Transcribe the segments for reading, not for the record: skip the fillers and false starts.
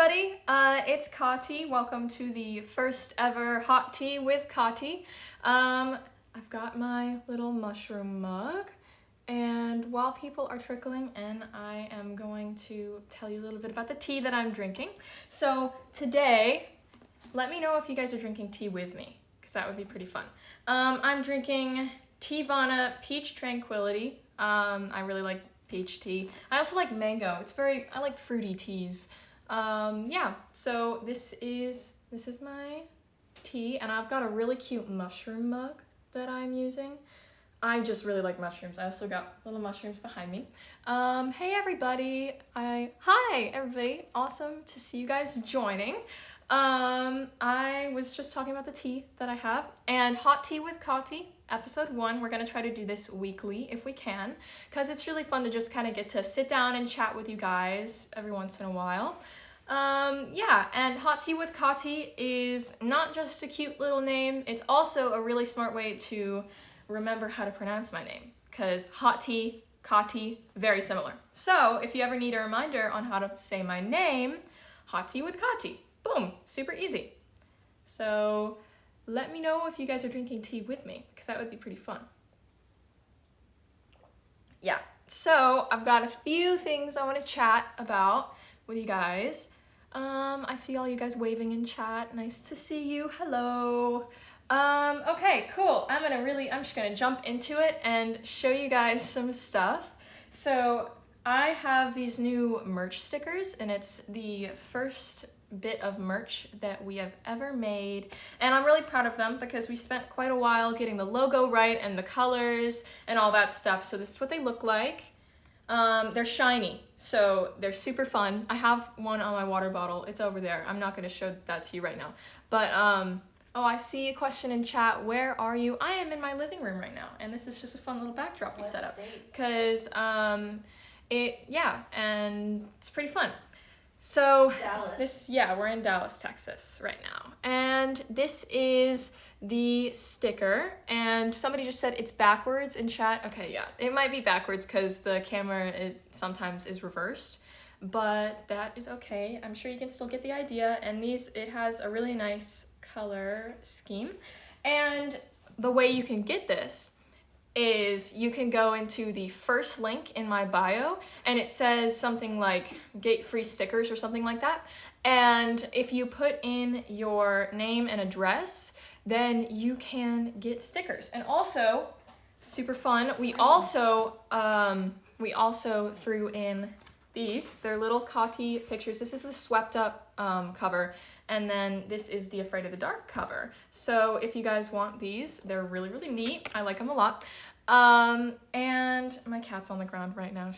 everybody, it's Kaatii. Welcome to the first ever hot tea with Kaatii. I've got my little mushroom mug, and while people are trickling in, I am going to tell you a little bit about the tea that I'm drinking. So today, let me know if you guys are drinking tea with me, because that would be pretty fun. I'm drinking Teavana Peach Tranquility. I really like peach tea. I also like mango. I like fruity teas. Yeah, so this is my tea, and I've got a really cute mushroom mug that I'm using. I just really like mushrooms. I also got little mushrooms behind me. Hey everybody. Hi everybody. Awesome to see you guys joining. I was just talking about the tea that I have, and hot tea with Kaatii, episode 1. We're gonna try to do this weekly if we can, because it's really fun to just kind of get to sit down and chat with you guys every once in a while. Yeah, and hot tea with Kaatii is not just a cute little name, it's also a really smart way to remember how to pronounce my name, because hot tea, Kaatii, very similar. So if you ever need a reminder on how to say my name, hot tea with Kaatii. Boom, super easy. So let me know if you guys are drinking tea with me, because that would be pretty fun. Yeah, so I've got a few things I want to chat about with you guys. I see all you guys waving in chat. Nice to see you. Hello. Okay, cool. I'm just gonna jump into it and show you guys some stuff. So I have these new merch stickers, and it's the first bit of merch that we have ever made, and I'm really proud of them because we spent quite a while getting the logo right and the colors and all that stuff. So this is what they look like. They're shiny, so they're super fun. I have one on my water bottle. It's over there. I'm not going to show that to you right now, but oh, I see a question in chat. Where are you? I am in my living room right now, and this is just a fun little backdrop we set up because and it's pretty fun. So Dallas. We're in Dallas, Texas right now. And this is the sticker, and somebody just said it's backwards in chat. Okay, yeah, it might be backwards because the camera sometimes is reversed, but that is okay. I'm sure you can still get the idea. And it has a really nice color scheme. And the way you can get this is you can go into the first link in my bio, and it says something like get free stickers or something like that. And if you put in your name and address, then you can get stickers. And also, super fun, we also threw in these. They're little Kaatii pictures. This is the swept up cover, and then this is the Afraid of the Dark cover. So if you guys want these, they're really, really neat. I like them a lot. And my cat's on the ground right now.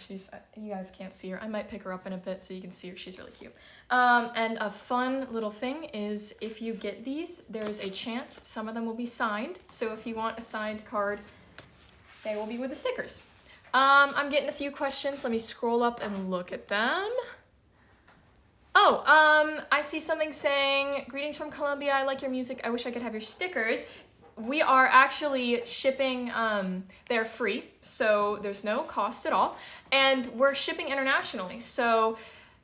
You guys can't see her. I might pick her up in a bit so you can see her. She's really cute. And a fun little thing is if you get these, there's a chance some of them will be signed. So if you want a signed card, they will be with the stickers. I'm getting a few questions. Let me scroll up and look at them. Oh, I see something saying, greetings from Colombia. I like your music. I wish I could have your stickers. We are actually shipping, they're free, so there's no cost at all, and we're shipping internationally, so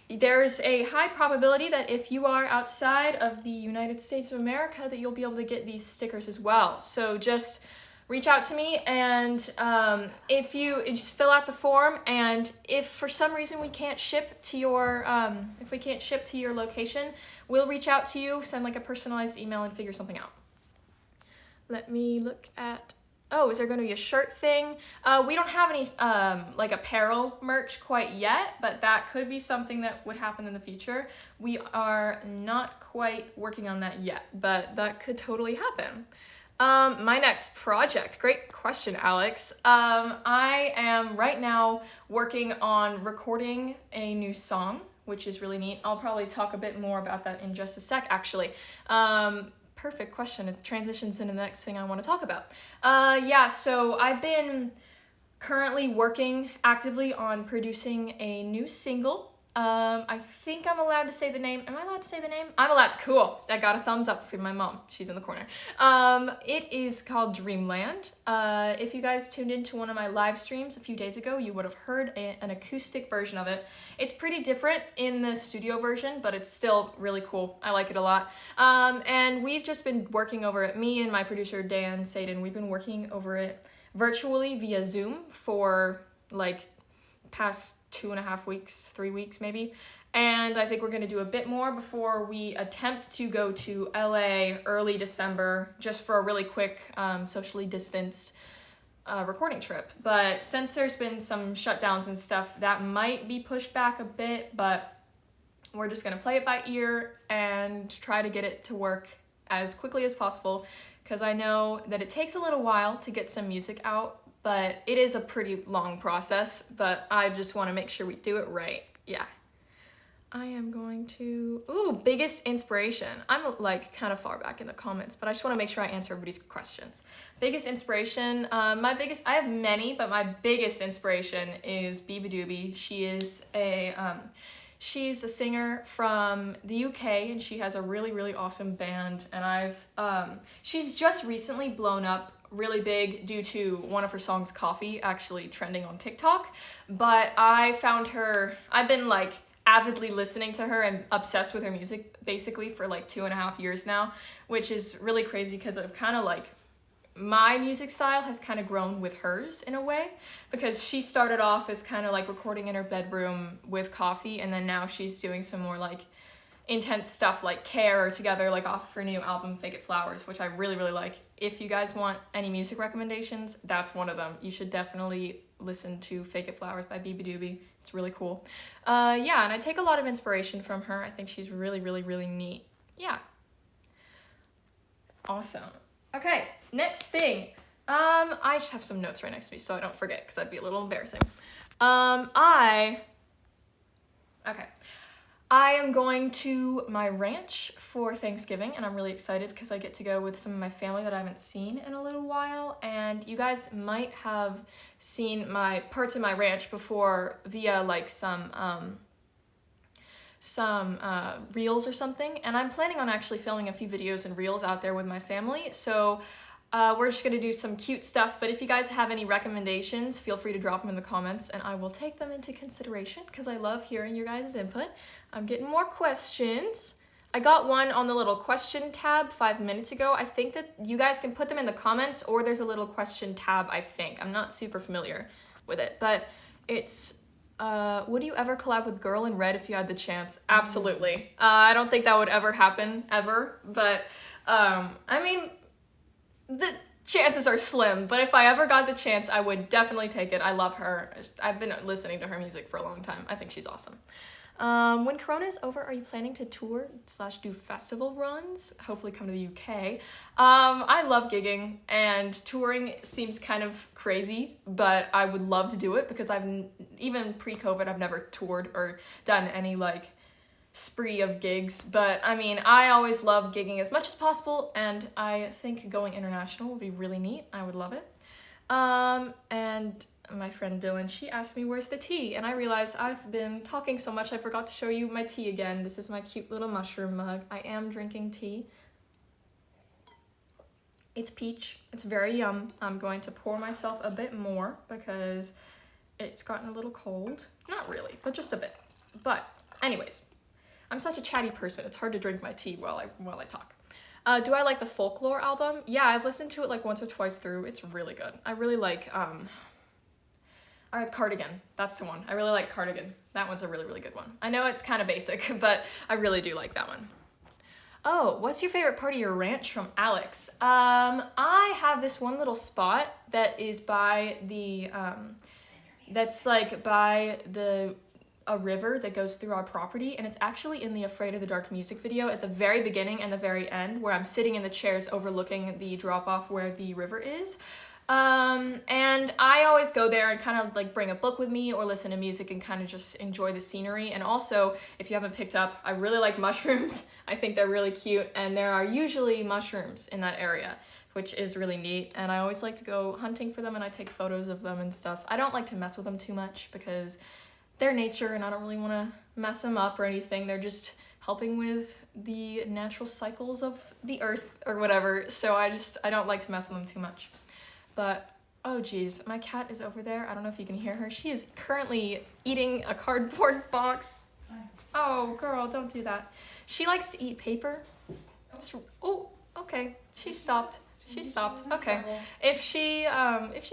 there's a high probability that if you are outside of the United States of America that you'll be able to get these stickers as well. So just reach out to me, and if you just fill out the form, and if for some reason we can't ship to your location, we'll reach out to you, send like a personalized email, and figure something out. Let me look at, is there going to be a shirt thing? We don't have any like apparel merch quite yet, but that could be something that would happen in the future. We are not quite working on that yet, but that could totally happen. My next project, great question, Alex. I am right now working on recording a new song, which is really neat. I'll probably talk a bit more about that in just a sec, actually. Perfect question. It transitions into the next thing I want to talk about. So I've been currently working actively on producing a new single. I think I'm allowed to say the name. Am I allowed to say the name? I'm allowed. Cool. I got a thumbs up from my mom. She's in the corner. It is called Dreamland. If you guys tuned into one of my live streams a few days ago, you would have heard an acoustic version of it. It's pretty different in the studio version, but it's still really cool. I like it a lot. And we've just been working over it. Me and my producer, Dan Sadin, we've been working over it virtually via Zoom for like past 2.5 weeks, 3 weeks maybe. And I think we're gonna do a bit more before we attempt to go to LA early December just for a really quick socially distanced recording trip. But since there's been some shutdowns and stuff, that might be pushed back a bit, but we're just gonna play it by ear and try to get it to work as quickly as possible, because I know that it takes a little while to get some music out, but it is a pretty long process, but I just want to make sure we do it right. Yeah. I am going to, biggest inspiration. I'm like kind of far back in the comments, but I just want to make sure I answer everybody's questions. Biggest inspiration, I have many, but my biggest inspiration is Biba Doobie. She's a singer from the UK, and she has a really, really awesome band, and she's just recently blown up really big due to one of her songs, Coffee, actually trending on TikTok. But I found her, I've been like avidly listening to her and obsessed with her music basically for like 2.5 years now, which is really crazy because I've kind of like, my music style has kind of grown with hers in a way, because she started off as kind of like recording in her bedroom with Coffee, and then now she's doing some more like intense stuff like Care Together, like off her new album Fake It Flowers, which I really, really like. If you guys want any music recommendations, that's one of them. You should definitely listen to Fake It Flowers by Biba Doobie. It's really cool. Yeah, and I take a lot of inspiration from her. I think she's really, really, really neat. Yeah. Awesome. Okay, next thing. I just have some notes right next to me so I don't forget, because that'd be a little embarrassing. I am going to my ranch for Thanksgiving, and I'm really excited because I get to go with some of my family that I haven't seen in a little while. And you guys might have seen my parts of my ranch before via like some reels or something. And I'm planning on actually filming a few videos and reels out there with my family. So we're just gonna do some cute stuff, but if you guys have any recommendations, feel free to drop them in the comments and I will take them into consideration, because I love hearing your guys' input. I'm getting more questions. I got one on the little question tab 5 minutes ago. I think that you guys can put them in the comments, or there's a little question tab, I think. I'm not super familiar with it, but it's, would you ever collab with Girl in Red if you had the chance? Absolutely. I don't think that would ever happen, ever, but I mean, the chances are slim, but if I ever got the chance, I would definitely take it. I love her. I've been listening to her music for a long time. I think she's awesome. When Corona is over, are you planning to tour/do festival runs? Hopefully come to the UK. I love gigging, and touring seems kind of crazy, but I would love to do it because even pre-COVID, I've never toured or done any like spree of gigs, but I mean, I always love gigging as much as possible, and I think going international would be really neat. I would love it. And my friend Dylan, she asked me, where's the tea? And I realized I've been talking so much I forgot to show you my tea again. This is my cute little mushroom mug. I am drinking tea. It's peach. It's very yum. I'm going to pour myself a bit more because it's gotten a little cold. Not really, but just a bit. But anyways, I'm such a chatty person. It's hard to drink my tea while I talk. Do I like the Folklore album? Yeah, I've listened to it like once or twice through. It's really good. I really like Cardigan. That's the one. I really like Cardigan. That one's a really, really good one. I know it's kind of basic, but I really do like that one. Oh, what's your favorite part of your ranch? From Alex. I have this one little spot that is by the that's like by a river that goes through our property, and it's actually in the Afraid of the Dark music video at the very beginning and the very end, where I'm sitting in the chairs overlooking the drop-off where the river is. And I always go there and kind of like bring a book with me or listen to music and kind of just enjoy the scenery. And also, if you haven't picked up, I really like mushrooms. I think they're really cute, and there are usually mushrooms in that area, which is really neat. And I always like to go hunting for them, and I take photos of them and stuff. I don't like to mess with them too much because their nature, and I don't really want to mess them up or anything. They're just helping with the natural cycles of the earth or whatever, so I don't like to mess with them too much. But oh geez, my cat is over there. I don't know if you can hear her. She is currently eating a cardboard box. Oh girl, don't do that. She likes to eat paper. Oh, okay, she stopped. Okay. If she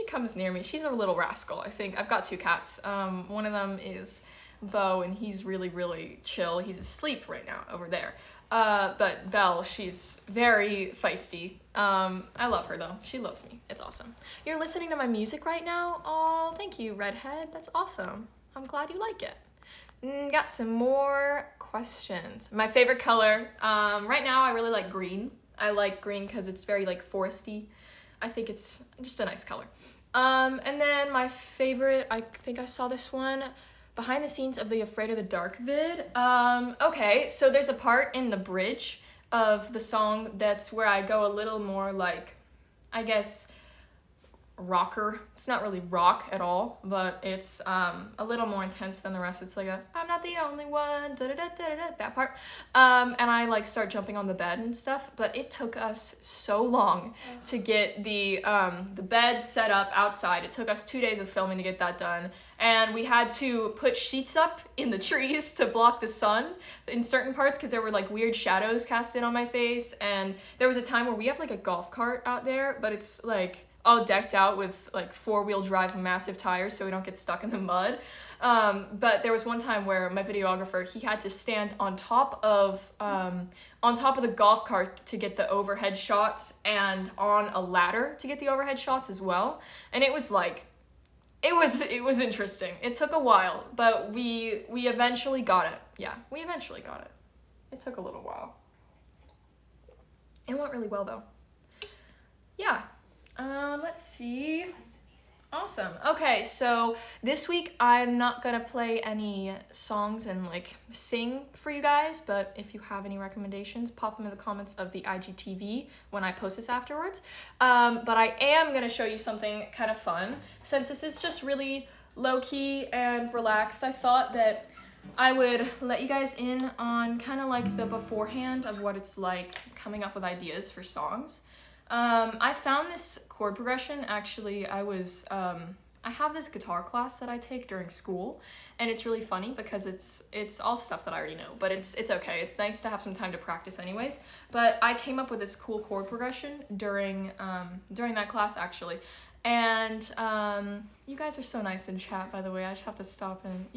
comes near me, she's a little rascal, I think. I've got two cats. One of them is Bo, and he's really, really chill. He's asleep right now over there. But Belle, she's very feisty. I love her though. She loves me. It's awesome. You're listening to my music right now? Oh, thank you, Redhead. That's awesome. I'm glad you like it. Got some more questions. My favorite color. Right now I really like green. I like green because it's very like foresty. I think it's just a nice color. And then my favorite, I think I saw this one, behind the scenes of the Afraid of the Dark vid. Okay, so there's a part in the bridge of the song that's where I go a little more like, I guess, rocker. It's not really rock at all, but it's a little more intense than the rest. It's like I'm not the only one, that part. And I like start jumping on the bed and stuff, but it took us so long to get the bed set up outside. It took us 2 days of filming to get that done. And we had to put sheets up in the trees to block the sun in certain parts because there were like weird shadows cast in on my face. And there was a time where we have like a golf cart out there, but it's like all decked out with like 4-wheel drive massive tires so we don't get stuck in the mud. But there was one time where my videographer, he had to stand on top of the golf cart to get the overhead shots and on a ladder to get the overhead shots as well. And it was like, it was interesting. It took a while, but we eventually got it. Yeah, we eventually got it. It took a little while. It went really well though. Yeah. Let's see. Awesome. Okay, so this week I'm not gonna play any songs and like sing for you guys, but if you have any recommendations, pop them in the comments of the IGTV when I post this afterwards. But I am gonna show you something kind of fun. Since this is just really low-key and relaxed, I thought that I would let you guys in on kind of like the beforehand of what it's like coming up with ideas for songs. I found this chord progression, actually. I have this guitar class that I take during school, and it's really funny because it's all stuff that I already know, but it's okay. It's nice to have some time to practice anyways. But I came up with this cool chord progression during that class, actually. And you guys are so nice in chat, by the way. I just have to stop, and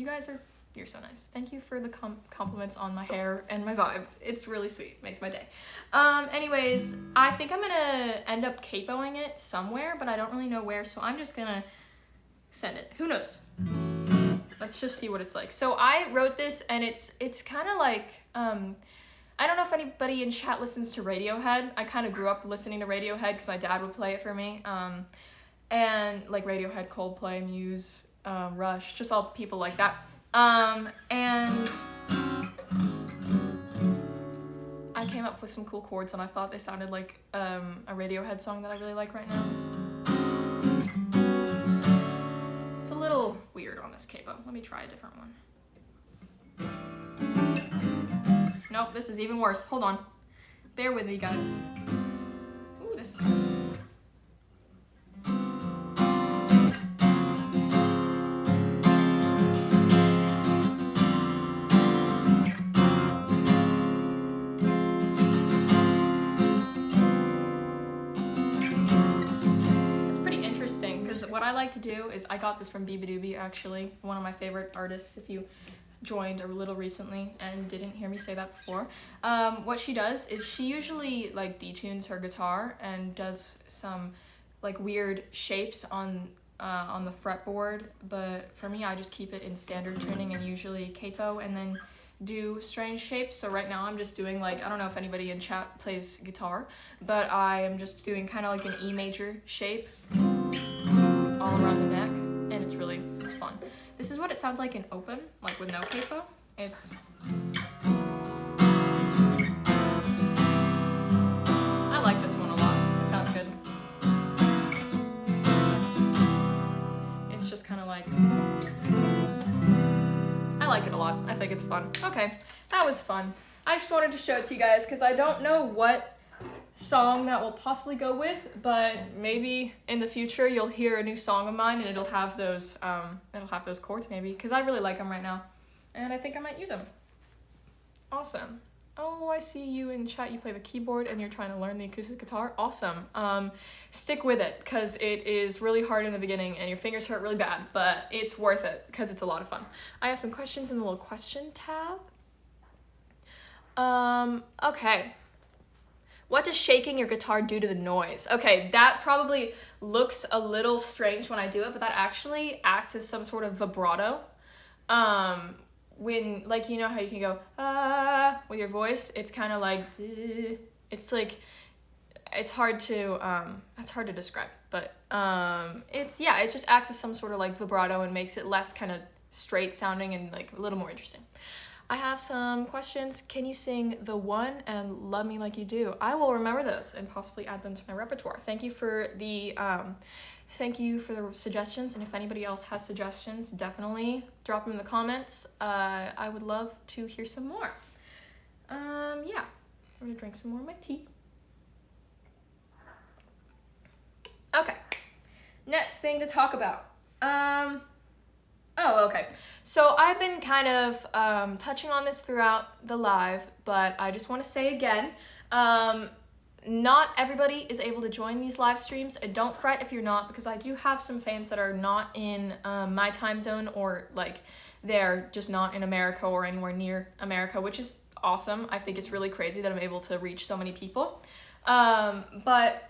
you're so nice. Thank you for the compliments on my hair and my vibe. It's really sweet. Makes my day. Anyways, I think I'm gonna end up capoing it somewhere, but I don't really know where, so I'm just gonna send it. Who knows? Let's just see what it's like. So I wrote this, and it's kind of like, I don't know if anybody in chat listens to Radiohead. I kind of grew up listening to Radiohead because my dad would play it for me. And like Radiohead, Coldplay, Muse, Rush, just all people like that. And I came up with some cool chords, and I thought they sounded like a Radiohead song that I really like right now. It's a little weird on this capo. Let me try a different one. Nope, this is even worse. Hold on. Bear with me, guys. Ooh, this is cool. What I like to do is, I got this from Beabadoobie, actually, one of my favorite artists, if you joined a little recently and didn't hear me say that before. What she does is she usually like detunes her guitar and does some like weird shapes on the fretboard, but for me I just keep it in standard tuning and usually capo and then do strange shapes. So right now I'm just doing like, I don't know if anybody in chat plays guitar, but I am just doing kind of like an E major shape all around the neck, and it's fun. This is what it sounds like in open, like with no capo. I like this one a lot. It sounds good. It's just kind of like, think it's fun. Okay, that was fun. I just wanted to show it to you guys because I don't know what song that will possibly go with, but maybe in the future you'll hear a new song of mine and it'll have those chords maybe, because I really like them right now and I think I might use them. Awesome. Oh, I see you in chat. You play the keyboard and you're trying to learn the acoustic guitar. Awesome. Stick with it because it is really hard in the beginning and your fingers hurt really bad, but it's worth it because it's a lot of fun. I have some questions in the little question tab. Okay. What does shaking your guitar do to the noise? Okay, that probably looks a little strange when I do it, but that actually acts as some sort of vibrato. When, like, you know how you can go, with your voice, it's kind of like, it's like, it's hard to describe, but, it just acts as some sort of, like, vibrato and makes it less kind of straight sounding and, like, a little more interesting. I have some questions. Can you sing The One and Love Me Like You Do? I will remember those and possibly add them to my repertoire. Thank you for the suggestions, and if anybody else has suggestions, definitely drop them in the comments. I would love to hear some more. I'm gonna drink some more of my tea. Okay, next thing to talk about. Okay. So I've been kind of touching on this throughout the live, but I just want to say again, not everybody is able to join these live streams, and don't fret if you're not, because I do have some fans that are not in my time zone, or like they're just not in America or anywhere near America, which is awesome. I think it's really crazy that I'm able to reach so many people. But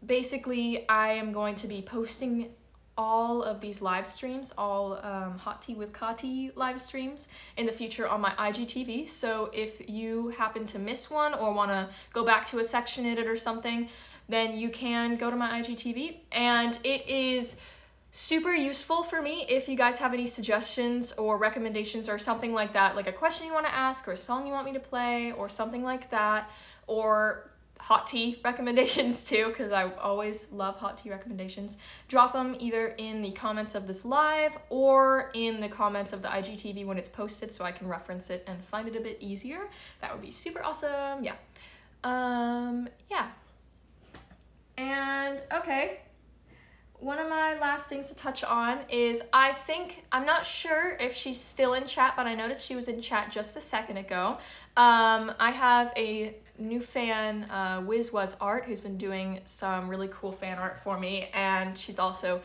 basically I am going to be posting all of these live streams, all Hot Tea with Kaatii live streams in the future on my IGTV. So if you happen to miss one or want to go back to a section in it or something, then you can go to my IGTV. And it is super useful for me if you guys have any suggestions or recommendations or something like that, like a question you want to ask or a song you want me to play or something like that, or hot tea recommendations too, because I always love hot tea recommendations. Drop them either in the comments of this live or in the comments of the IGTV when it's posted so I can reference it and find it a bit easier. That would be super awesome. Yeah. And okay, one of my last things to touch on is I'm not sure if she's still in chat, but I noticed she was in chat just a second ago. I have a new fan, Wiz Was Art, who's been doing some really cool fan art for me, and she's also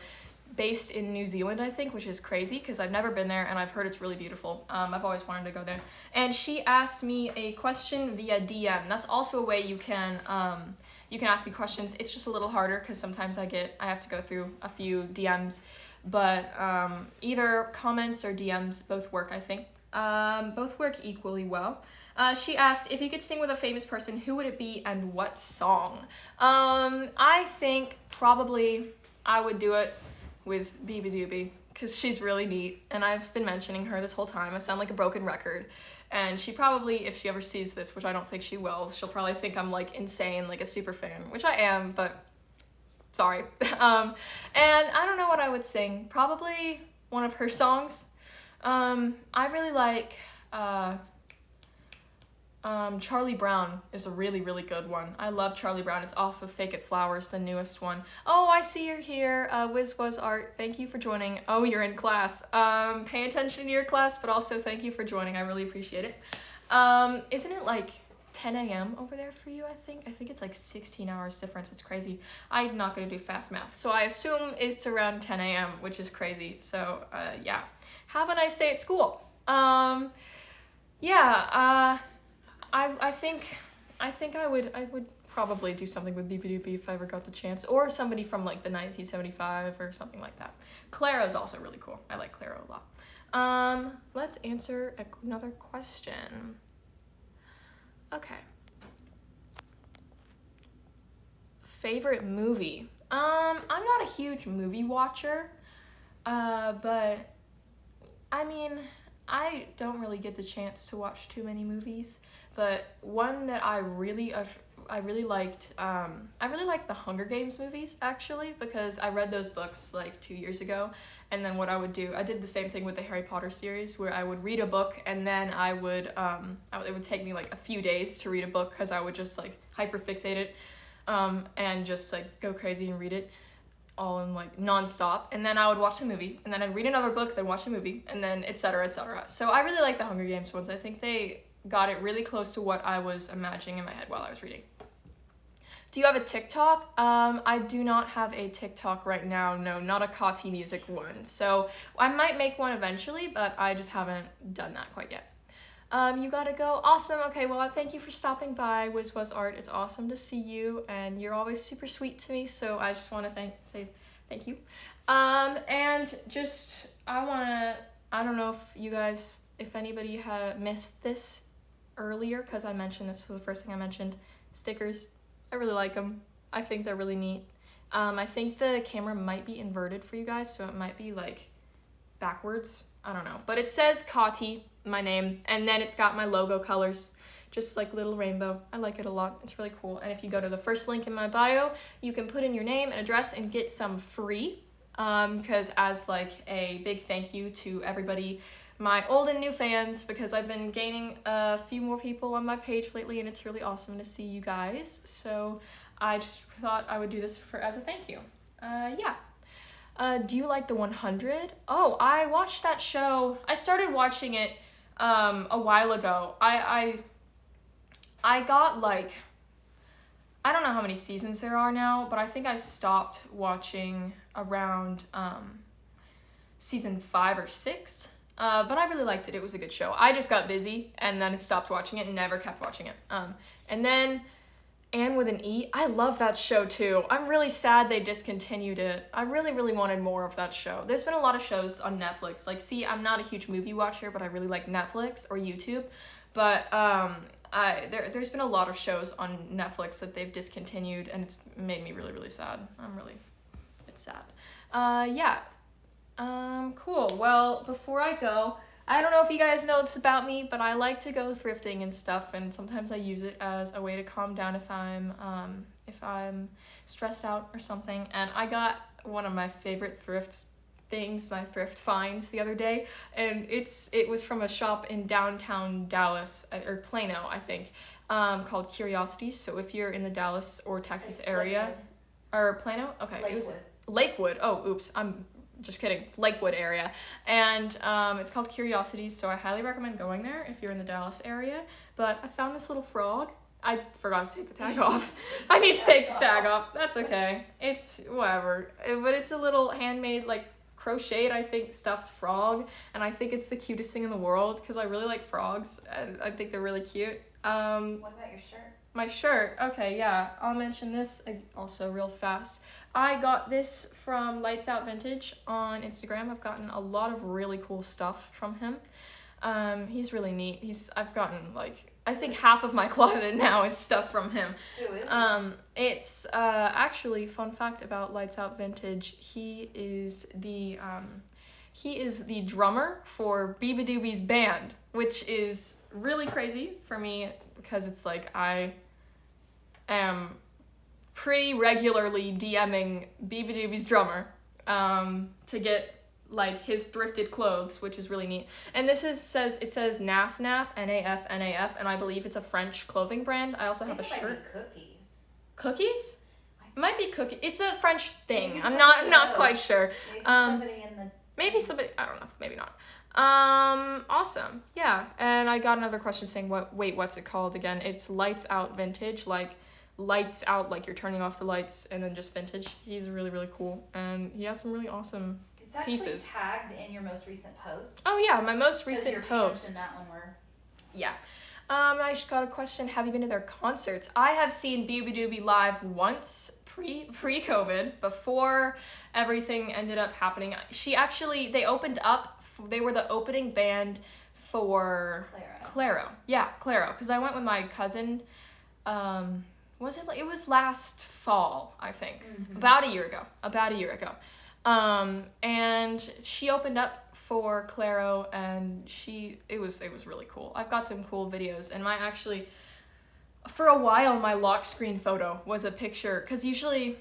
based in New Zealand, I think, which is crazy because I've never been there and I've heard it's really beautiful. I've always wanted to go there. And she asked me a question via DM. That's also a way you can ask me questions. It's just a little harder because sometimes I have to go through a few DMs, but either comments or DMs both work, I think. Both work equally well. She asked if you could sing with a famous person, who would it be and what song? I think probably I would do it with Bibi Doobie because she's really neat and I've been mentioning her this whole time. I sound like a broken record, and she probably, if she ever sees this, which I don't think she will, she'll probably think I'm like insane, like a super fan, which I am, but sorry. And I don't know what I would sing. Probably one of her songs. I really like Charlie Brown is a really, really good one. I love Charlie Brown. It's off of Fake It Flowers, the newest one. Oh, I see you're here. Wiz Was Art, thank you for joining. Oh, you're in class. Pay attention to your class, but also thank you for joining. I really appreciate it. Isn't it like 10 a.m. over there for you, I think? I think it's like 16 hours difference. It's crazy. I'm not going to do fast math, so I assume it's around 10 a.m., which is crazy. So, yeah. Have a nice day at school. I think I would probably do something with Bibi Doobie if I ever got the chance, or somebody from like the 1975 or something like that. Clara's also really cool. I like Clara a lot. Let's answer another question. Okay. Favorite movie? I'm not a huge movie watcher, but I mean, I don't really get the chance to watch too many movies, but one that I really liked, I really liked the Hunger Games movies, actually, because I read those books like 2 years ago, and then what I would do, I did the same thing with the Harry Potter series, where I would read a book, and then it would take me like a few days to read a book, because I would just like hyperfixate it, and just like go crazy and read it all in like nonstop, and then I would watch the movie, and then I'd read another book, then watch the movie, and then etc. etc. So I really like the Hunger Games ones. I think they got it really close to what I was imagining in my head while I was reading. Do you have a TikTok? I do not have a TikTok right now. No, not a Kaatii music one. So I might make one eventually, but I just haven't done that quite yet. You gotta go. Awesome. Okay, well, thank you for stopping by WizWaz Art. It's awesome to see you, and you're always super sweet to me, so I just want to say thank you. And just, I don't know if anybody had missed this earlier, because I mentioned this was the first thing I mentioned. Stickers. I really like them. I think they're really neat. I think the camera might be inverted for you guys, so it might be like backwards. I don't know. But it says Kaatii, my name, and then it's got my logo colors, just like little rainbow. I like it a lot. It's really cool. And if you go to the first link in my bio, you can put in your name and address and get some free, because as like a big thank you to everybody, my old and new fans, because I've been gaining a few more people on my page lately, and it's really awesome to see you guys. So I just thought I would do this as a thank you. Yeah. Do you like the 100? Oh, I watched that show. I started watching it a while ago. I got like, I don't know how many seasons there are now, but I think I stopped watching around season 5 or 6. But I really liked it. It was a good show. I just got busy and then stopped watching it and never kept watching it. And then Anne with an E, I love that show too. I'm really sad they discontinued it. I really, really wanted more of that show. There's been a lot of shows on Netflix. Like, see, I'm not a huge movie watcher, but I really like Netflix or YouTube. But there's been a lot of shows on Netflix that they've discontinued, and it's made me really, really sad. It's sad. Yeah. Cool. Well, before I go, I don't know if you guys know this about me, but I like to go thrifting and stuff, and sometimes I use it as a way to calm down if I'm stressed out or something. And I got one of my favorite thrift finds the other day, and it was from a shop in downtown Dallas, or Plano, I think, called Curiosities. So if you're in the Dallas or Texas area, or Plano, okay, Lakewood. It was Lakewood. Oh, oops, I'm just kidding, Lakewood area, and it's called Curiosities, so I highly recommend going there if you're in the Dallas area. But I found this little frog. I forgot to take the tag off. I need to take the tag off. That's okay. It's whatever. But it's a little handmade, like, crocheted, I think, stuffed frog, and I think it's the cutest thing in the world, because I really like frogs, and I think they're really cute. What about your shirt? My shirt, okay, yeah, I'll mention this also real fast. I got this from Lights Out Vintage on Instagram. I've gotten a lot of really cool stuff from him. He's really neat. I've gotten, like, I think half of my closet now is stuff from him. Who is he? It's actually, fun fact about Lights Out Vintage, he is the drummer for Beabadoobie's band, which is really crazy for me, because it's like I am pretty regularly DMing Beabadoobie's drummer to get like his thrifted clothes, which is really neat. And it says Naf Naf, Naf Naf, and I believe it's a French clothing brand. I also have a shirt. Cookies. Cookies? It might be cookie. It's a French thing. I'm not quite sure. Maybe somebody, I don't know, maybe not. Awesome. Yeah. And I got another question saying, what's it called again? It's Lights Out Vintage, like lights out, like you're turning off the lights, and then just vintage. He's really, really cool, and he has some really awesome pieces. It's actually tagged in your most recent post. Oh yeah, my most recent post. In that one were... Yeah. I just got a question. Have you been to their concerts? I have seen Beabadoobie live once, pre-COVID, before everything ended up happening. They opened up, they were the opening band for Claro. Yeah, Claro, because I went with my cousin, it was last fall, I think, about a year ago, And she opened up for Claro, and it was really cool. I've got some cool videos, and for a while, my lock screen photo was a picture, because usually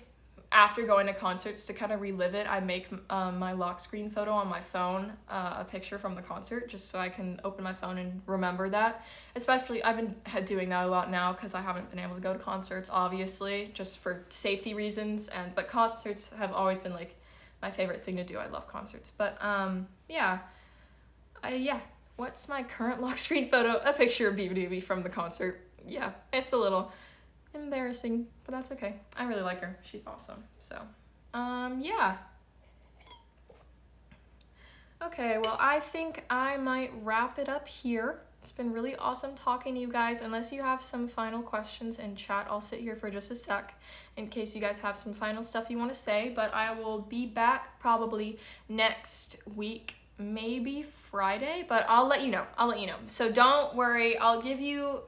after going to concerts, to kind of relive it, I make my lock screen photo on my phone a picture from the concert, just so I can open my phone and remember that. Especially, I've been doing that a lot now because I haven't been able to go to concerts, obviously, just for safety reasons. But concerts have always been like my favorite thing to do. I love concerts. But yeah, what's my current lock screen photo? A picture of BB from the concert. Yeah, it's a little embarrassing, but that's okay. I really like her. She's awesome. So, yeah. Okay, well, I think I might wrap it up here. It's been really awesome talking to you guys. Unless you have some final questions in chat, I'll sit here for just a sec in case you guys have some final stuff you want to say, but I will be back probably next week, maybe Friday, but I'll let you know. So don't worry. I'll give you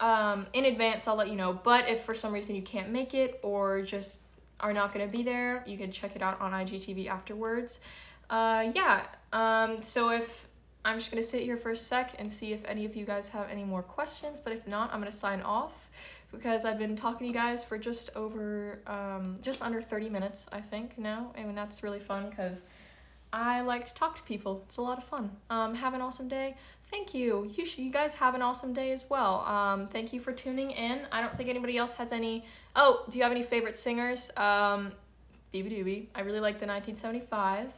in advance, I'll let you know. But if for some reason you can't make it or just are not going to be there, you can check it out on IGTV afterwards. So if I'm just going to sit here for a sec and see if any of you guys have any more questions, but if not, I'm going to sign off because I've been talking to you guys for just under 30 minutes, I think, now, and that's really fun because I like to talk to people. It's a lot of fun. Have an awesome day. Thank you. You guys have an awesome day as well. Thank you for tuning in. I don't think anybody else has any... Oh, do you have any favorite singers? BB Doobie. I really like the 1975.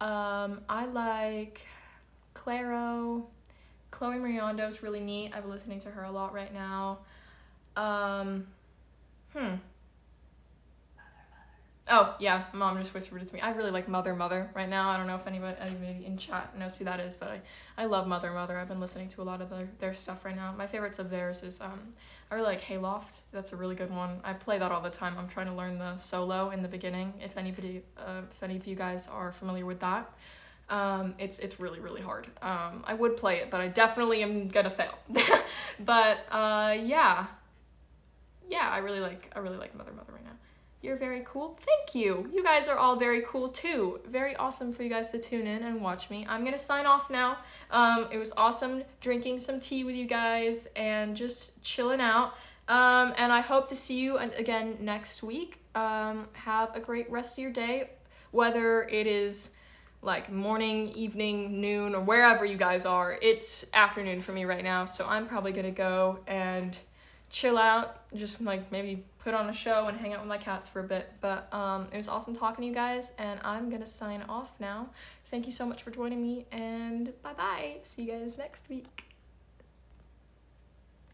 I like Claro. Chloe Miriondo's really neat. I've been listening to her a lot right now. Oh, yeah, Mom just whispered it to me. I really like Mother right now. I don't know if anybody in chat knows who that is, but I love Mother. I've been listening to a lot of their stuff right now. My favorites of theirs is, I really like Hayloft. That's a really good one. I play that all the time. I'm trying to learn the solo in the beginning, if any of you guys are familiar with that. It's really, really hard. I would play it, but I definitely am gonna fail. But, yeah, I really like Mother right now. You're very cool. Thank you. You guys are all very cool too. Very awesome for you guys to tune in and watch me. I'm gonna sign off now. It was awesome drinking some tea with you guys and just chilling out. And I hope to see you again next week. Have a great rest of your day, whether it is like morning, evening, noon, or wherever you guys are. It's afternoon for me right now, so I'm probably gonna go and chill out, just like maybe put on a show and hang out with my cats for a bit. But it was awesome talking to you guys, and I'm gonna sign off now. Thank you so much for joining me, and bye-bye. See you guys next week.